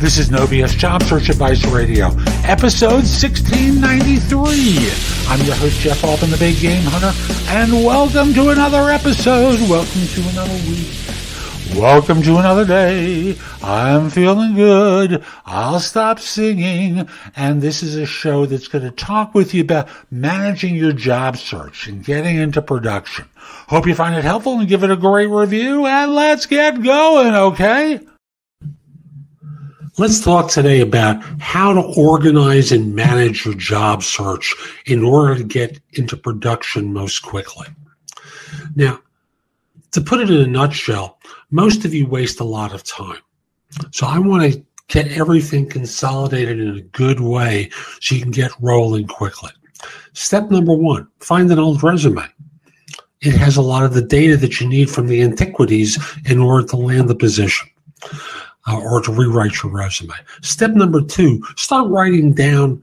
This is No BS Job Search Advice Radio, episode 1693. I'm your host, Jeff Altman, the Big Game Hunter, and welcome to another episode. Welcome to another week. Welcome to another day. I'm feeling good. I'll stop singing. And this is a show that's going to talk with you about managing your job search and getting into production. Hope you find it helpful and give it a great review. And let's get going, okay? Let's talk today about how to organize and manage your job search in order to get into production most quickly. Now, to put it in a nutshell, most of you waste a lot of time. So I want to get everything consolidated in a good way so you can get rolling quickly. Step number one, find an old resume. It has a lot of the data that you need from the antiquities in order to land the position or to rewrite your resume. Step number two, start writing down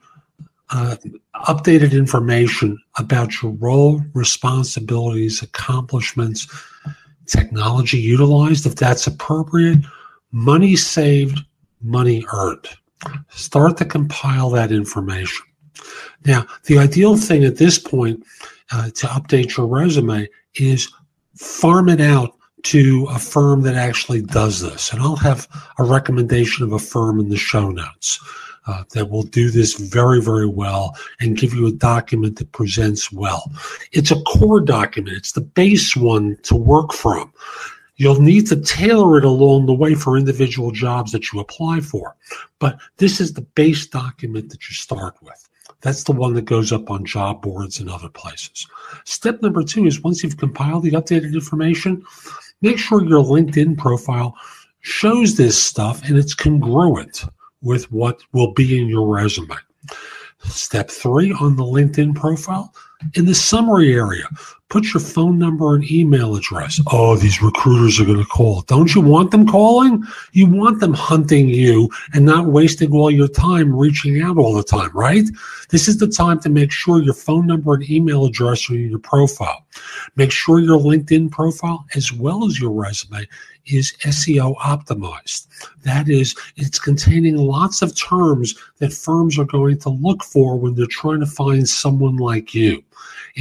updated information about your role, responsibilities, accomplishments, technology utilized, if that's appropriate, money saved, money earned. Start to compile that information. Now, the ideal thing at this point to update your resume is farm it out to a firm that actually does this. And I'll have a recommendation of a firm in the show notes that will do this very, very well and give you a document that presents well. It's a core document. It's the base one to work from. You'll need to tailor it along the way for individual jobs that you apply for. But this is the base document that you start with. That's the one that goes up on job boards and other places. Step number two is once you've compiled the updated information, make sure your LinkedIn profile shows this stuff and it's congruent with what will be in your resume. Step three on the LinkedIn profile, in the summary area, put your phone number and email address. Oh, these recruiters are going to call. Don't you want them calling? You want them hunting you and not wasting all your time reaching out all the time, right? This is the time to make sure your phone number and email address are in your profile. Make sure your LinkedIn profile, as well as your resume, is SEO optimized. That is, it's containing lots of terms that firms are going to look for when they're trying to find someone like you.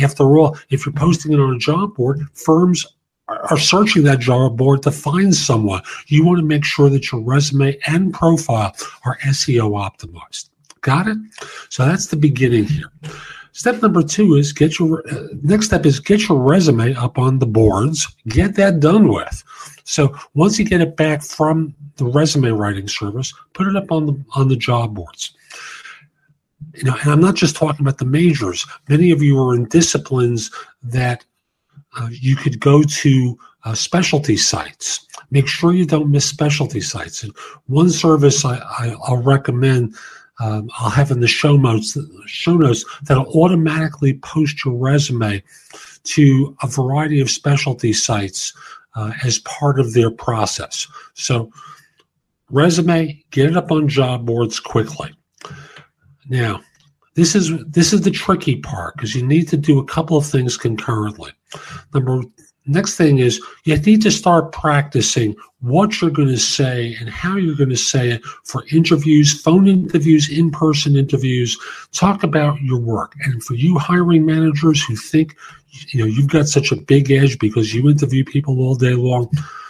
After all, if you're posting it on a job board, firms are searching that job board to find someone. You want to make sure that your resume and profile are SEO optimized. Got it? So that's the beginning here. Step number two is next step is get your resume up on the boards. Get that done with. So once you get it back from the resume writing service, put it up on the job boards. You know, and I'm not just talking about the majors. Many of you are in disciplines that you could go to specialty sites. Make sure you don't miss specialty sites. And one service I'll recommend, I'll have in the show notes that'll automatically post your resume to a variety of specialty sites as part of their process. So resume, get it up on job boards quickly. Now, this is the tricky part because you need to do a couple of things concurrently. Next thing is you need to start practicing what you're going to say and how you're going to say it for interviews, phone interviews, in-person interviews. Talk about your work. And for you hiring managers who think you've got such a big edge because you interview people all day long,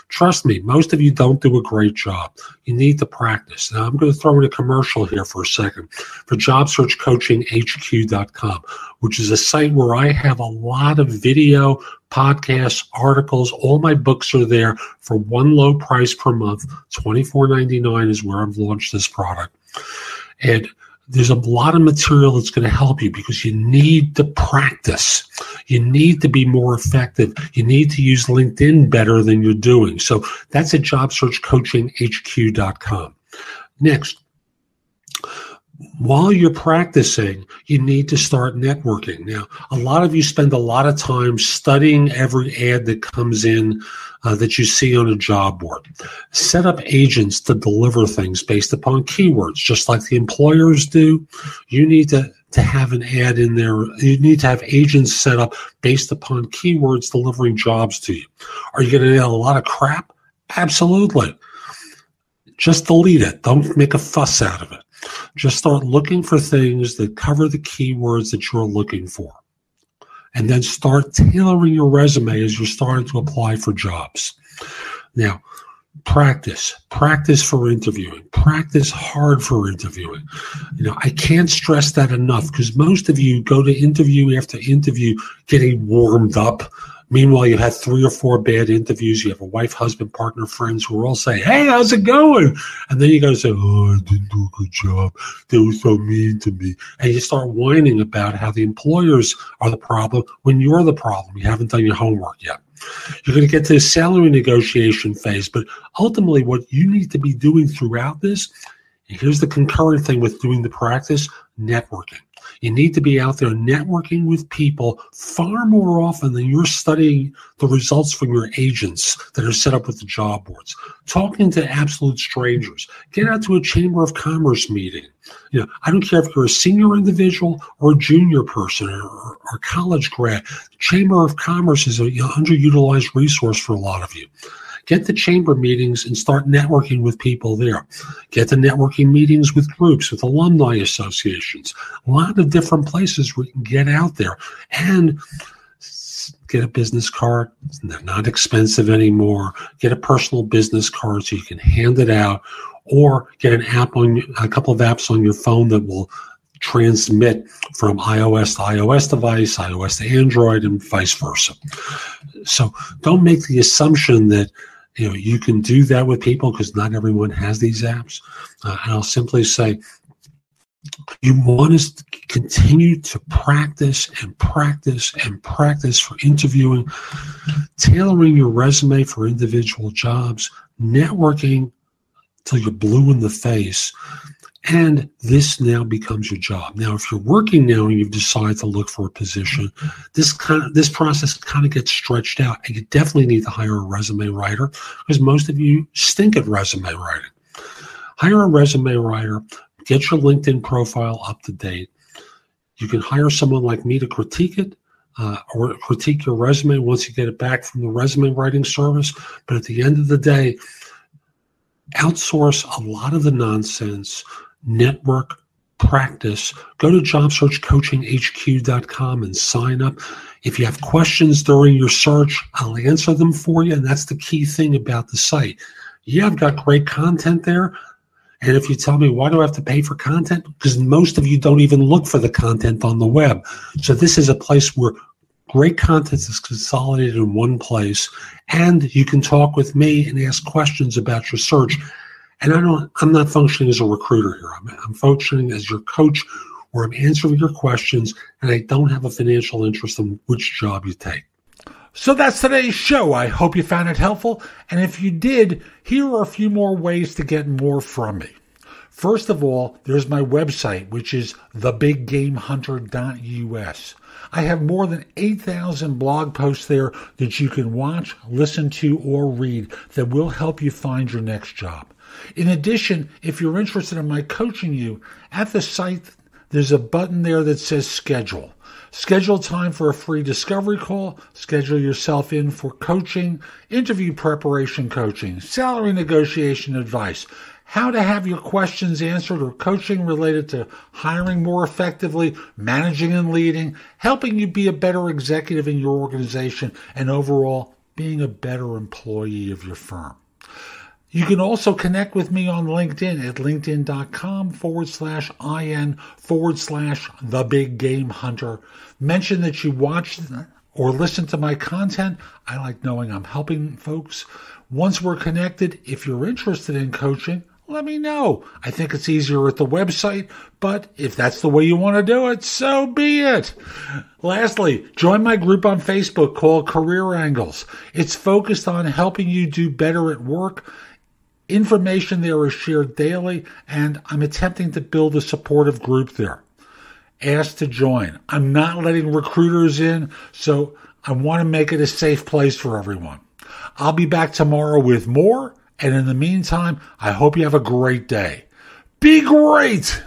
trust me, most of you don't do a great job. You need to practice. Now, I'm going to throw in a commercial here for a second for JobSearchCoachingHQ.com, which is a site where I have a lot of video, podcasts, articles. All my books are there for one low price per month. $24.99 is where I've launched this product. And there's a lot of material that's going to help you because you need to practice. You need to be more effective. You need to use LinkedIn better than you're doing. So that's at JobSearchCoachingHQ.com. Next, while you're practicing, you need to start networking. Now, a lot of you spend a lot of time studying every ad that comes in that you see on a job board. Set up agents to deliver things based upon keywords, just like the employers do. You need to have an ad in there. You need to have agents set up based upon keywords delivering jobs to you. Are you going to get a lot of crap? Absolutely. just delete it. Don't make a fuss out of it. Just start looking for things that cover the keywords that you're looking for. And then start tailoring your resume as you're starting to apply for jobs. Now, practice for interviewing. Practice hard for interviewing. I can't stress that enough, because most of you go to interview after interview getting warmed up. Meanwhile, you had 3 or 4 bad interviews. You have a wife, husband, partner, friends who are all saying, hey, how's it going? And then you got to say, oh, I didn't do a good job. They were so mean to me. And you start whining about how the employers are the problem when you're the problem. You haven't done your homework yet. You're going to get to the salary negotiation phase. But ultimately, what you need to be doing throughout this, and here's the concurrent thing with doing the practice, networking. You need to be out there networking with people far more often than you're studying the results from your agents that are set up with the job boards. Talking to absolute strangers. Get out to a Chamber of Commerce meeting. I don't care if you're a senior individual or a junior person or college grad. The Chamber of Commerce is an underutilized resource for a lot of you. Get the chamber meetings and start networking with people there. Get the networking meetings with groups, with alumni associations, a lot of different places where you can get out there and get a business card. They're not expensive anymore. Get a personal business card so you can hand it out, or get a couple of apps on your phone that will transmit from iOS to iOS device, iOS to Android, and vice versa. So don't make the assumption that you can do that with people, because not everyone has these apps. And I'll simply say, you want to continue to practice and practice and practice for interviewing, tailoring your resume for individual jobs, networking till you're blue in the face. And this now becomes your job. Now, if you're working now and you've decided to look for a position, this process kind of gets stretched out. And you definitely need to hire a resume writer, because most of you stink at resume writing. Hire a resume writer. Get your LinkedIn profile up to date. You can hire someone like me to critique it, or critique your resume once you get it back from the resume writing service. But at the end of the day, outsource a lot of the nonsense. Network, practice. Go to jobsearchcoachinghq.com and sign up. If you have questions during your search, I'll answer them for you. And that's the key thing about the site. Yeah, I've got great content there. And if you tell me, why do I have to pay for content? Because most of you don't even look for the content on the web. So this is a place where great content is consolidated in one place, and you can talk with me and ask questions about your search. And I'm not functioning as a recruiter here. I'm functioning as your coach, where I'm answering your questions, and I don't have a financial interest in which job you take. So that's today's show. I hope you found it helpful. And if you did, here are a few more ways to get more from me. First of all, there's my website, which is thebiggamehunter.us. I have more than 8,000 blog posts there that you can watch, listen to, or read that will help you find your next job. In addition, if you're interested in my coaching you, at the site, there's a button there that says schedule. Schedule time for a free discovery call. Schedule yourself in for coaching, interview preparation coaching, salary negotiation advice, how to have your questions answered, or coaching related to hiring more effectively, managing and leading, helping you be a better executive in your organization, and overall being a better employee of your firm. You can also connect with me on LinkedIn at linkedin.com/IN/TheBigGameHunter. Mention that you watched or listen to my content. I like knowing I'm helping folks. Once we're connected, if you're interested in coaching, let me know. I think it's easier at the website, but if that's the way you want to do it, so be it. Lastly, join my group on Facebook called Career Angles. It's focused on helping you do better at work. Information there is shared daily, and I'm attempting to build a supportive group there. Ask to join. I'm not letting recruiters in, so I want to make it a safe place for everyone. I'll be back tomorrow with more, and in the meantime, I hope you have a great day. Be great!